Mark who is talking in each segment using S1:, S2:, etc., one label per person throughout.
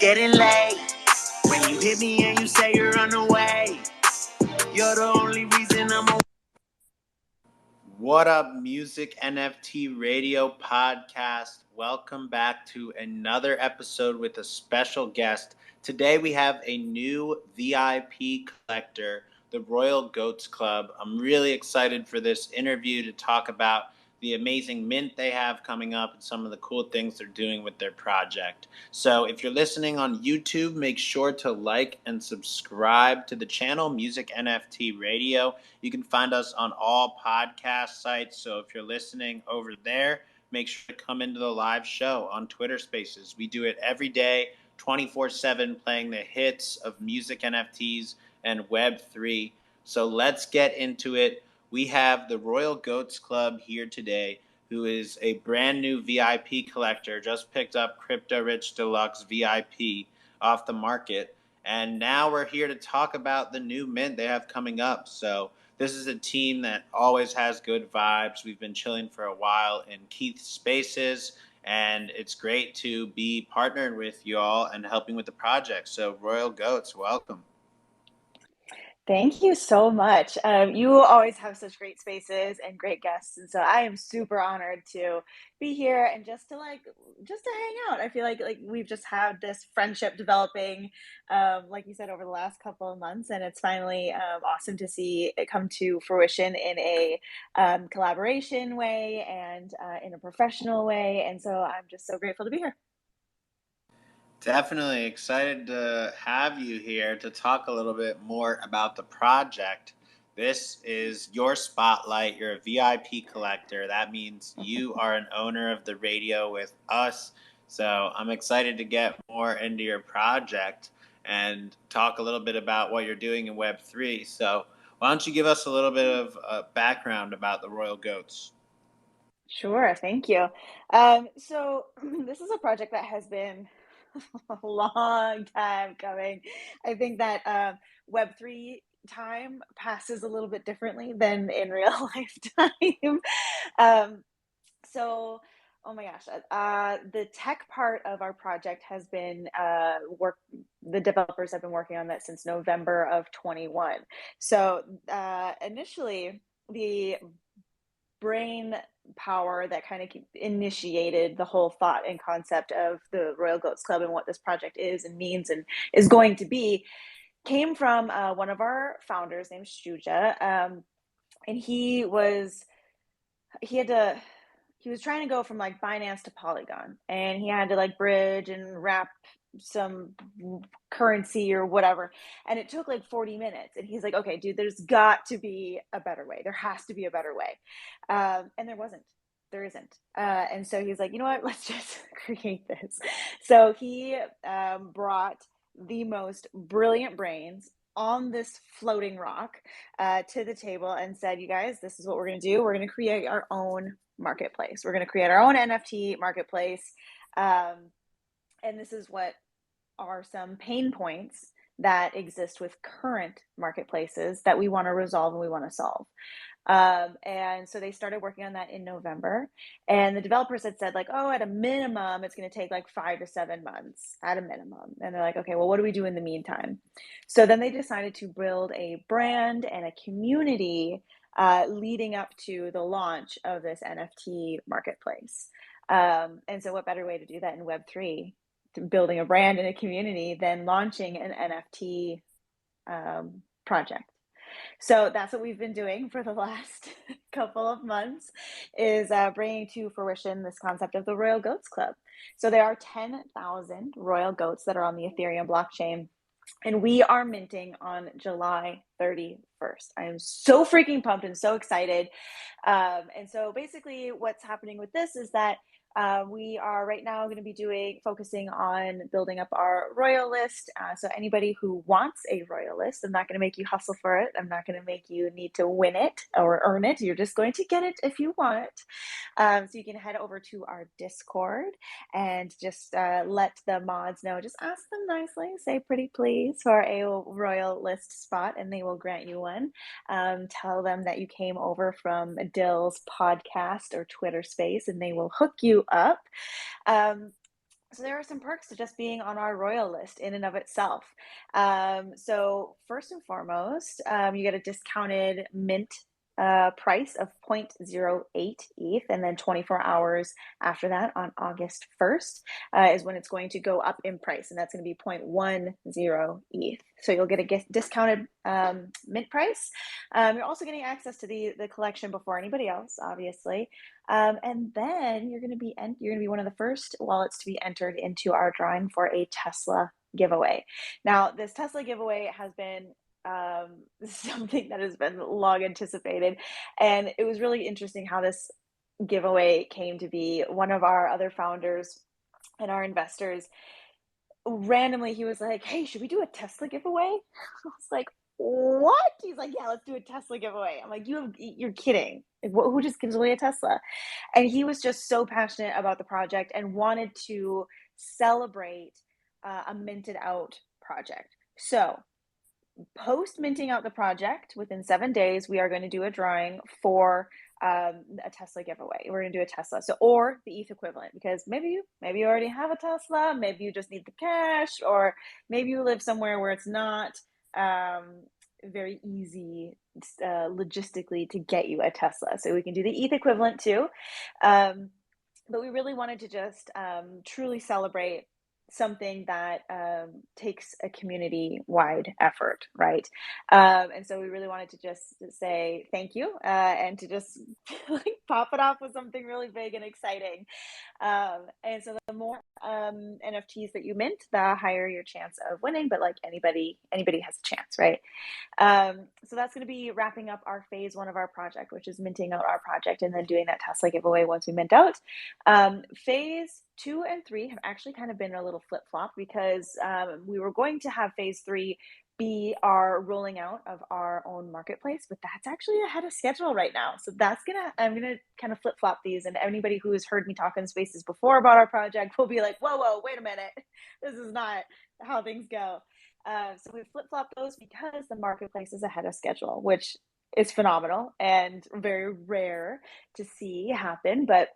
S1: getting late. When you hit me and you say you're on the way, you're the only reason I'm awake. What up, Music NFT Radio Podcast? Welcome back to another episode with a special guest. Today we have a new VIP collector, the Royal Goats Club. I'm really excited for this interview to talk about the amazing mint they have coming up and some of the cool things they're doing with their project. So if you're listening on YouTube, make sure to like and subscribe to the channel, Music NFT Radio. You can find us on all podcast sites. So if you're listening over there, make sure to come into the live show on Twitter Spaces. We do it every day, 24/7, playing the hits of music NFTs and Web3. So let's get into it. We have the Royal Goats Club here today, who is a brand new VIP collector, just picked up Crypto Rich Deluxe VIP off the market. And now we're here to talk about the new mint they have coming up. So this is a team that always has good vibes. We've been chilling for a while in Keith's Spaces, and it's great to be partnered with you all and helping with the project. So Royal Goats, welcome.
S2: Thank you so much. You always have such great spaces and great guests, and so I am super honored to be here and just to hang out. I feel like we've just had this friendship developing, like you said, over the last couple of months, and it's finally awesome to see it come to fruition in a collaboration way and in a professional way. And so I'm just so grateful to be here.
S1: Definitely excited to have you here to talk a little bit more about the project. This is your spotlight. You're a VIP collector. That means you are an owner of the radio with us. So I'm excited to get more into your project and talk a little bit about what you're doing in Web3. So why don't you give us a little bit of background about the Royal Goats?
S2: Sure, thank you. So this is a project that has been a long time coming. I think that Web3 time passes a little bit differently than in real life time. Um, so, oh my gosh, the tech part of our project has been the developers have been working on that since November of 21. So, initially, the brain power that kind of initiated the whole thought and concept of the Royal Goats Club and what this project is and means and is going to be came from one of our founders named Shuja. And he had to he was trying to go from like Binance to Polygon, and he had to like bridge and wrap some currency or whatever, and it took like 40 minutes. And he's like, okay dude, there's got to be a better way. There has to be a better way. And there isn't. And so he's like, you know what, let's just create this. So he brought the most brilliant brains on this floating rock to the table and said, you guys, this is what we're going to do. We're going to create our own marketplace. We're going to create our own NFT marketplace. And this is what are some pain points that exist with current marketplaces that we want to resolve and we want to solve. And so they started working on that in November, and the developers had said like, oh, at a minimum, it's going to take like 5 to 7 months at a minimum. And they're like, okay, well, what do we do in the meantime? So then they decided to build a brand and a community leading up to the launch of this NFT marketplace. And so what better way to do that in Web3, building a brand and a community, than launching an NFT project. So that's what we've been doing for the last couple of months, is bringing to fruition this concept of the Royal Goats Club. So there are 10,000 Royal Goats that are on the Ethereum blockchain, and we are minting on July 31st. I am so freaking pumped and so excited. And so basically what's happening with this is that we are right now going to be focusing on building up our royal list. So anybody who wants a royal list, I'm not going to make you hustle for it. I'm not going to make you need to win it or earn it. You're just going to get it if you want it. So you can head over to our Discord and just let the mods know. Just ask them nicely, say pretty please for a royal list spot, and they will grant you one. Tell them that you came over from Dyl's podcast or Twitter space, and they will hook you up. So there are some perks to just being on our royal list in and of itself. So first and foremost, you get a discounted mint price of 0.08 ETH, and then 24 hours after that, on August 1st, is when it's going to go up in price, and that's going to be 0.10 ETH. So you'll get a discounted mint price. You're also getting access to the collection before anybody else, obviously. And then you're going to be one of the first wallets to be entered into our drawing for a Tesla giveaway. Now, this Tesla giveaway has been something that has been long anticipated, and it was really interesting how this giveaway came to be. One of our other founders and our investors, randomly, he was like, "Hey, should we do a Tesla giveaway?" I was like, "What?" He's like, "Yeah, let's do a Tesla giveaway." I'm like, "You're kidding. Like, who just gives away a Tesla?" And he was just so passionate about the project and wanted to celebrate a minted out project. So, post minting out the project, within 7 days, we are going to do a drawing for a Tesla giveaway. We're going to do a Tesla, or the ETH equivalent, because maybe you already have a Tesla, maybe you just need the cash, or maybe you live somewhere where it's not very easy logistically to get you a Tesla. So we can do the ETH equivalent too. But we really wanted to just truly celebrate something that takes a community-wide effort, right? And so we really wanted to just say thank you, and to just like pop it off with something really big and exciting. And so the more NFTs that you mint, the higher your chance of winning. But like anybody has a chance, right? So that's going to be wrapping up our phase one of our project, which is minting out our project and then doing that Tesla giveaway once we mint out. Phase 2 and 3 have actually kind of been a little flip flop, because we were going to have phase 3 be our rolling out of our own marketplace, but that's actually ahead of schedule right now. So I'm gonna kind of flip flop these, and anybody who has heard me talk in spaces before about our project will be like, whoa, wait a minute, this is not how things go. So we flip flop those because the marketplace is ahead of schedule, which is phenomenal and very rare to see happen. But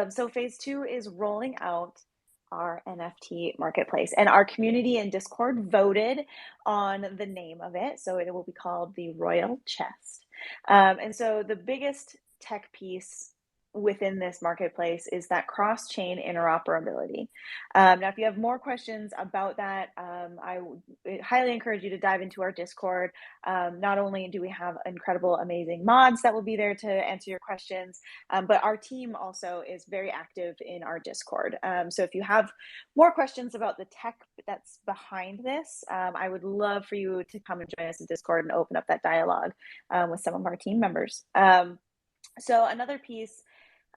S2: so phase 2 is rolling out our NFT marketplace, and our community in Discord voted on the name of it. So it will be called the Royal Chest. And so the biggest tech piece within this marketplace is that cross-chain interoperability. Now, if you have more questions about that, I highly encourage you to dive into our Discord. Not only do we have incredible, amazing mods that will be there to answer your questions, but our team also is very active in our Discord. So if you have more questions about the tech that's behind this, I would love for you to come and join us in Discord and open up that dialogue with some of our team members. So another piece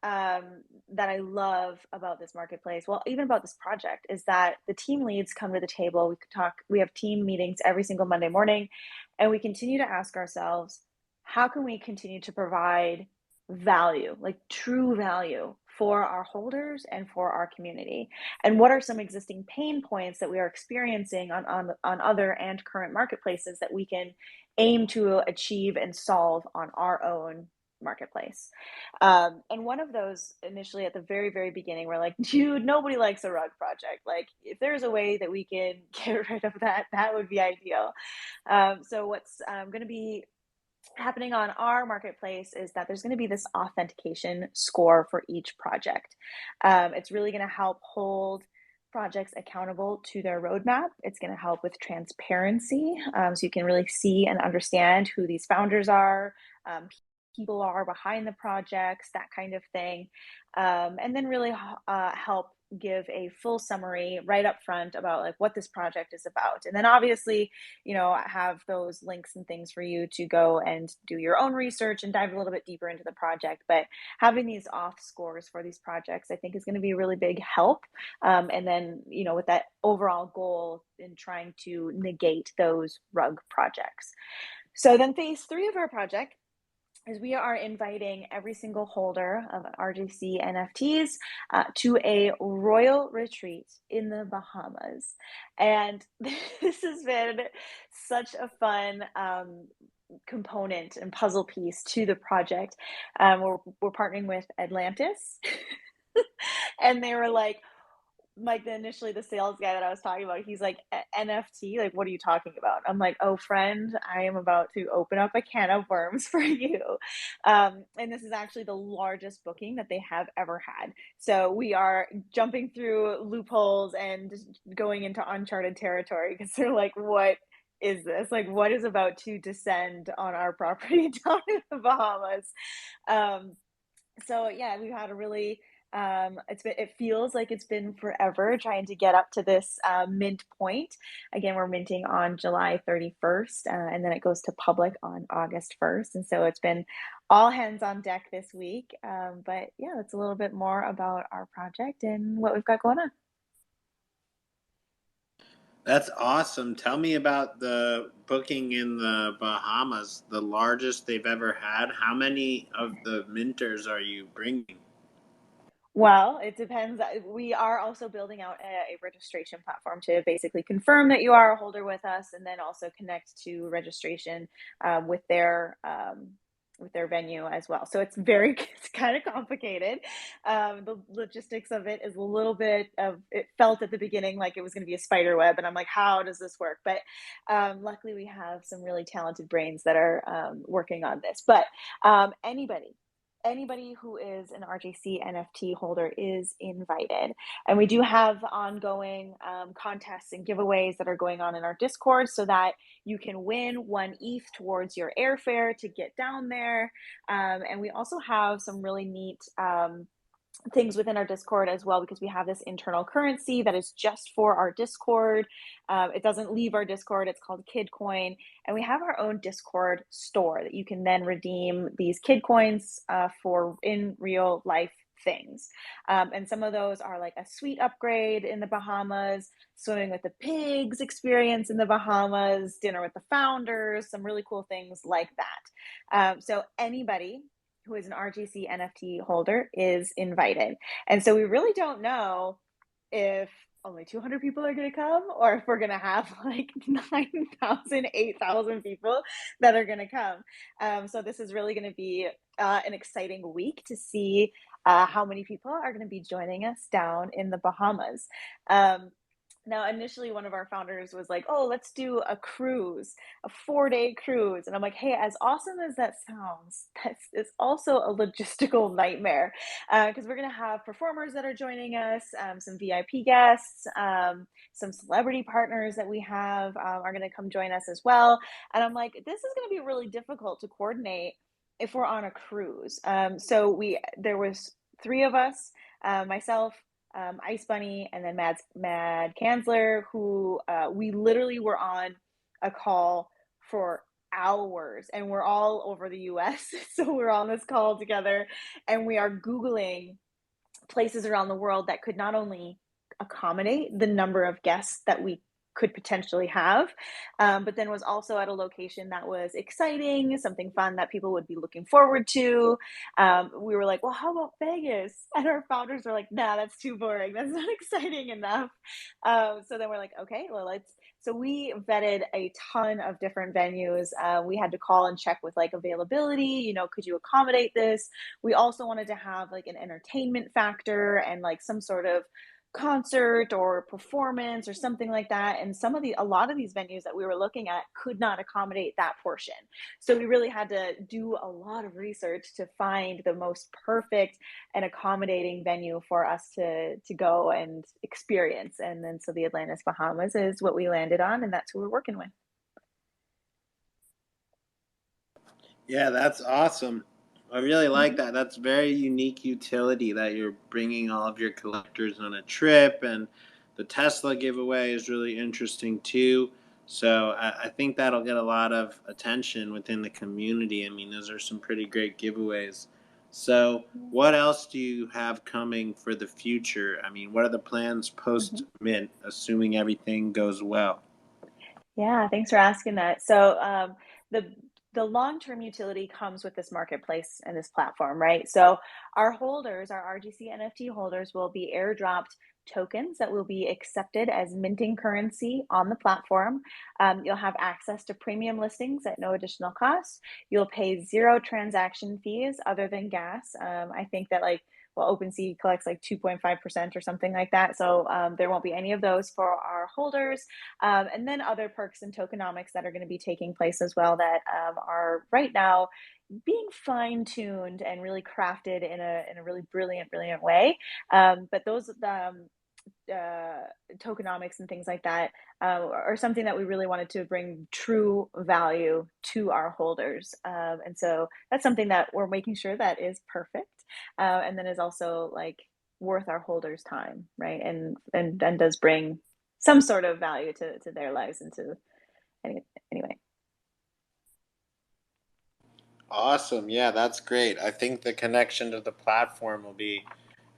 S2: that I love about this marketplace, well, even about this project, is that the team leads come to the table. We could talk, we have team meetings every single Monday morning, and we continue to ask ourselves, how can we continue to provide value, like true value, for our holders and for our community? And what are some existing pain points that we are experiencing on other and current marketplaces that we can aim to achieve and solve on our own marketplace? And one of those, initially at the very, very beginning, we're like, dude, nobody likes a rug project. Like, if there's a way that we can get rid of that, that would be ideal. So what's going to be happening on our marketplace is that there's going to be this authentication score for each project. It's really going to help hold projects accountable to their roadmap. It's going to help with transparency, so you can really see and understand who these founders are, people are behind the projects, that kind of thing. And then really help give a full summary right up front about like what this project is about. And then obviously, have those links and things for you to go and do your own research and dive a little bit deeper into the project. But having these auth scores for these projects, I think, is going to be a really big help. And then, with that overall goal in trying to negate those rug projects. So then phase 3 of our project is we are inviting every single holder of RGC NFTs to a royal retreat in the Bahamas. And this has been such a fun component and puzzle piece to the project. We're partnering with Atlantis, and they were like, like initially the sales guy that I was talking about, he's like, NFT, like, what are you talking about? I'm like, oh, friend, I am about to open up a can of worms for you. And this is actually the largest booking that they have ever had. So we are jumping through loopholes and going into uncharted territory because they're like, what is this? Like, what is about to descend on our property down in the Bahamas? Um, so yeah, we've had a really it feels like it's been forever trying to get up to this mint point. Again, we're minting on July 31st, and then it goes to public on August 1st. And so it's been all hands on deck this week. But yeah, it's a little bit more about our project and what we've got going on.
S1: That's awesome. Tell me about the booking in the Bahamas, the largest they've ever had. How many of the minters are you bringing?
S2: Well, it depends. We are also building out a registration platform to basically confirm that you are a holder with us, and then also connect to registration with their venue as well. So it's very it's kind of complicated. The logistics of it is a little bit of it felt at the beginning like it was going to be a spider web, and I'm like, how does this work? But luckily, we have some really talented brains that are working on this. But anybody who is an RJC NFT holder is invited. And we do have ongoing contests and giveaways that are going on in our Discord so that you can win one ETH towards your airfare to get down there. And we also have some really neat things within our Discord as well, because we have this internal currency that is just for our Discord. It doesn't leave our Discord. It's called Kid Coin, and we have our own Discord store that you can then redeem these Kid Coins for in real life things. And some of those are like a suite upgrade in the Bahamas, swimming with the pigs experience in the Bahamas, dinner with the founders, some really cool things like that. So anybody who is an RGC NFT holder is invited. And so we really don't know if only 200 people are going to come or if we're going to have like 9,000, 8,000 people that are going to come. So this is really going to be an exciting week to see how many people are going to be joining us down in the Bahamas. Now, initially, one of our founders was like, oh, let's do a cruise, a 4-day cruise. And I'm like, hey, as awesome as that sounds, it's also a logistical nightmare because we're going to have performers that are joining us, some VIP guests, some celebrity partners that we have are going to come join us as well. And I'm like, this is going to be really difficult to coordinate if we're on a cruise. So there was 3 of us, myself, Ice Bunny, and then Mad Kanzler, who we literally were on a call for hours, and we're all over the US. So we're on this call together, and we are Googling places around the world that could not only accommodate the number of guests that we could potentially have, but then was also at a location that was exciting, something fun that people would be looking forward to. We were like, well, how about Vegas? And our founders were like, nah, that's too boring. That's not exciting enough. So then we're like, okay, well, so we vetted a ton of different venues. We had to call and check with like availability, could you accommodate this? We also wanted to have like an entertainment factor and like some sort of concert or performance or something like that. And a lot of these venues that we were looking at could not accommodate that portion. So we really had to do a lot of research to find the most perfect and accommodating venue for us to go and experience. And then so the Atlantis Bahamas is what we landed on, and that's who we're working with.
S1: Yeah, that's awesome. I really like
S2: Mm-hmm.
S1: that. That's very unique utility that you're bringing all of your collectors on a trip, and the Tesla giveaway is really interesting too. So I think that'll get a lot of attention within the community. I mean, those are some pretty great giveaways. So, what else do you have coming for the future? I mean, what are the plans
S2: Mm-hmm.
S1: post mint, assuming everything goes well?
S2: Yeah, thanks for asking that. So the long-term utility comes with this marketplace and this platform, right? So our holders, our RGC NFT holders, will be airdropped tokens that will be accepted as minting currency on the platform. You'll have access to premium listings at no additional cost. You'll pay 0 transaction fees other than gas. I think that like well, OpenSea collects like 2.5% or something like that. So there won't be any of those for our holders. And then other perks and tokenomics that are going to be taking place as well that are right now being fine-tuned and really crafted in a really brilliant way. But those tokenomics and things like that are something that we really wanted to bring true value to our holders. And so that's something that we're making sure that is perfect, and then is also like worth our holders' time, right? And does bring some sort of value to their lives and to anyway.
S1: Awesome. Yeah, that's great. I think the connection to the platform will be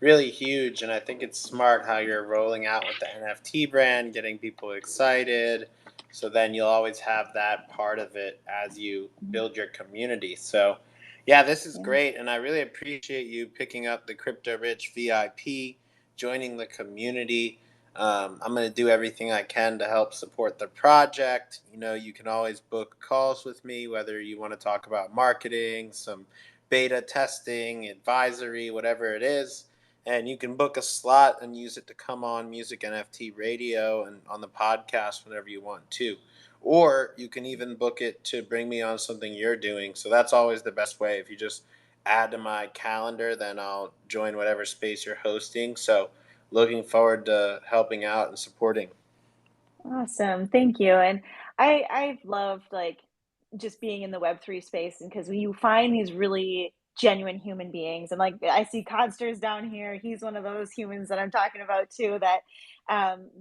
S1: really huge. And I think it's smart how you're rolling out with the NFT brand, getting people excited. So then you'll always have that part of it as you
S2: Mhm.
S1: build your community. So, yeah, this is
S2: Yeah.
S1: great. And I really appreciate you picking up the Crypto Rich VIP, joining the community. I'm going to do everything I can to help support the project. You know, you can always book calls with me, whether you want to talk about marketing, some beta testing, advisory, whatever it is. And you can book a slot and use it to come on Music NFT Radio and on the podcast whenever you want to. Or you can even book it to bring me on something you're doing. So that's always the best way. If you just add to my calendar, then I'll join whatever space you're hosting. So looking forward to helping out and supporting.
S2: Awesome. Thank you. And I've loved like just being in the Web3 space, and because you find these really genuine human beings. And like I see Codster's down here. He's one of those humans that I'm talking about too, that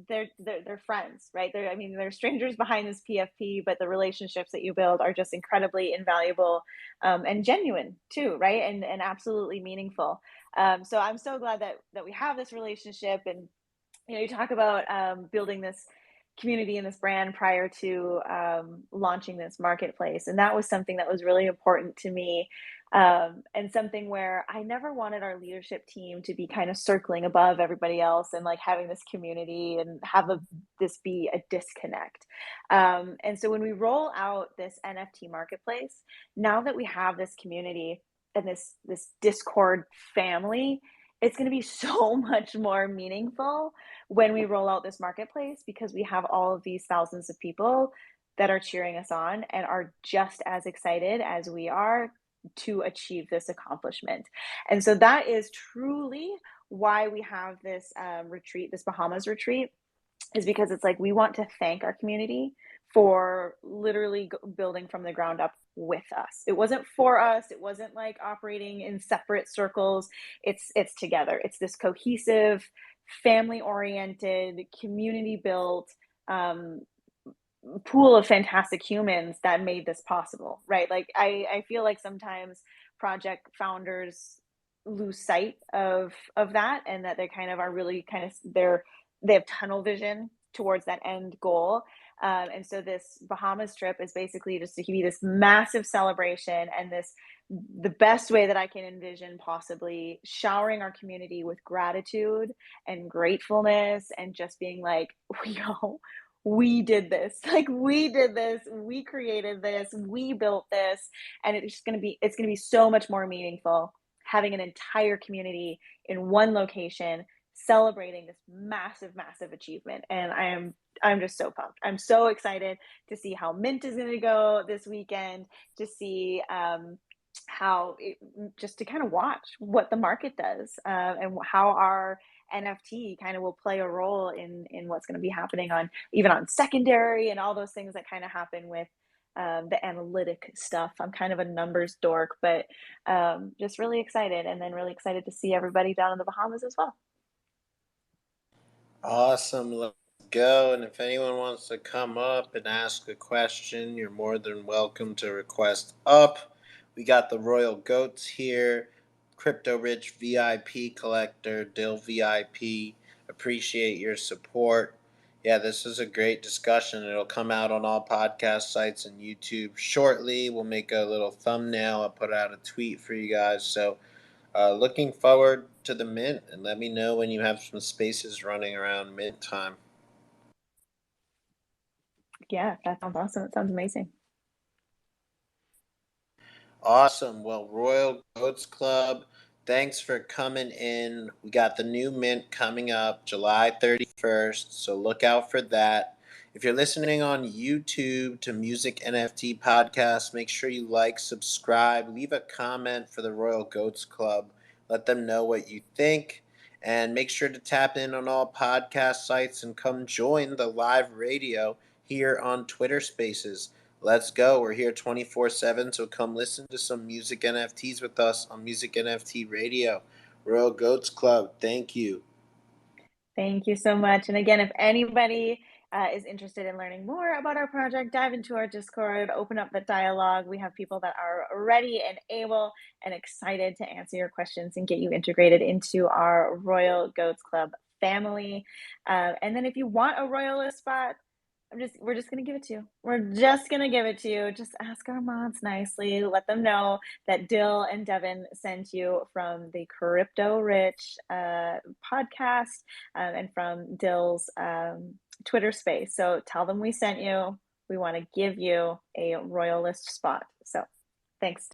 S2: they're friends, right? They're, I mean, they're strangers behind this PFP, but the relationships that you build are just incredibly invaluable, and genuine too, right? And absolutely meaningful. So I'm so glad that we have this relationship. And you talk about building this community and this brand prior to launching this marketplace, and that was something that was really important to me, and something where I never wanted our leadership team to be kind of circling above everybody else and like having this community and have this be a disconnect. And so when we roll out this NFT marketplace, now that we have this community and this Discord family, it's going to be so much more meaningful when we roll out this marketplace, because we have all of these thousands of people that are cheering us on and are just as excited as we are to achieve this accomplishment. And so that is truly why we have this retreat, this Bahamas retreat, is because it's like we want to thank our community for literally building from the ground up with us. It wasn't for us. It wasn't like operating in separate circles. It's together. It's this cohesive, family oriented, community built pool of fantastic humans that made this possible, right? Like I feel like sometimes project founders lose sight of that, and that they kind of are really kind of they have tunnel vision towards that end goal. And so this Bahamas trip is basically just to be this massive celebration, and this the best way that I can envision possibly showering our community with gratitude and gratefulness, and just being like, yo, we did this. Like we did this. We created this. We built this. And it's going to be so much more meaningful having an entire community in one location celebrating this massive achievement. And I'm just so pumped. I'm so excited to see how Mint is going to go this weekend, to see how it, just to kind of watch what the market does, and how our NFT kind of will play a role in what's going to be happening on even on secondary and all those things that kind of happen with the analytic stuff. I'm kind of a numbers dork, but just really excited, and then really excited to see everybody down in the Bahamas as well.
S1: Awesome. Let's go. And if anyone wants to come up and ask a question, you're more than welcome to request up. We got the Royal Goats here, Crypto Rich VIP collector, Dyl VIP. Appreciate your support. Yeah, this is a great discussion. It'll come out on all podcast sites and YouTube shortly. We'll make a little thumbnail. I'll put out a tweet for you guys. So looking forward to the mint, and let me know when you have some spaces running around mint time.
S2: Yeah, that sounds awesome. It sounds amazing.
S1: Awesome. Well, Royal Goats Club, Thanks for coming in. We got the new mint coming up July 31st, so look out for that. If you're listening on YouTube to Music NFT Podcast, make sure you like, subscribe, leave a comment for the Royal Goats Club. Let them know what you think. And make sure to tap in on all podcast sites and come join the live radio here on Twitter Spaces. Let's go. We're here 24/7, so come listen to some music NFTs with us on Music NFT Radio. Royal Goats Club, thank you.
S2: Thank you so much. And again, if anybody is interested in learning more about our project, dive into our Discord, open up the dialogue. We have people that are ready and able and excited to answer your questions and get you integrated into our Royal Goats Club family. And then if you want a Royalist spot, we're just gonna give it to you. We're just gonna give it to you. Just ask our mods nicely. Let them know that Dyl and Devin sent you from the Crypto Rich podcast and from Dyl's Twitter space. So tell them we sent you. We want to give you a Royalist spot. So thanks.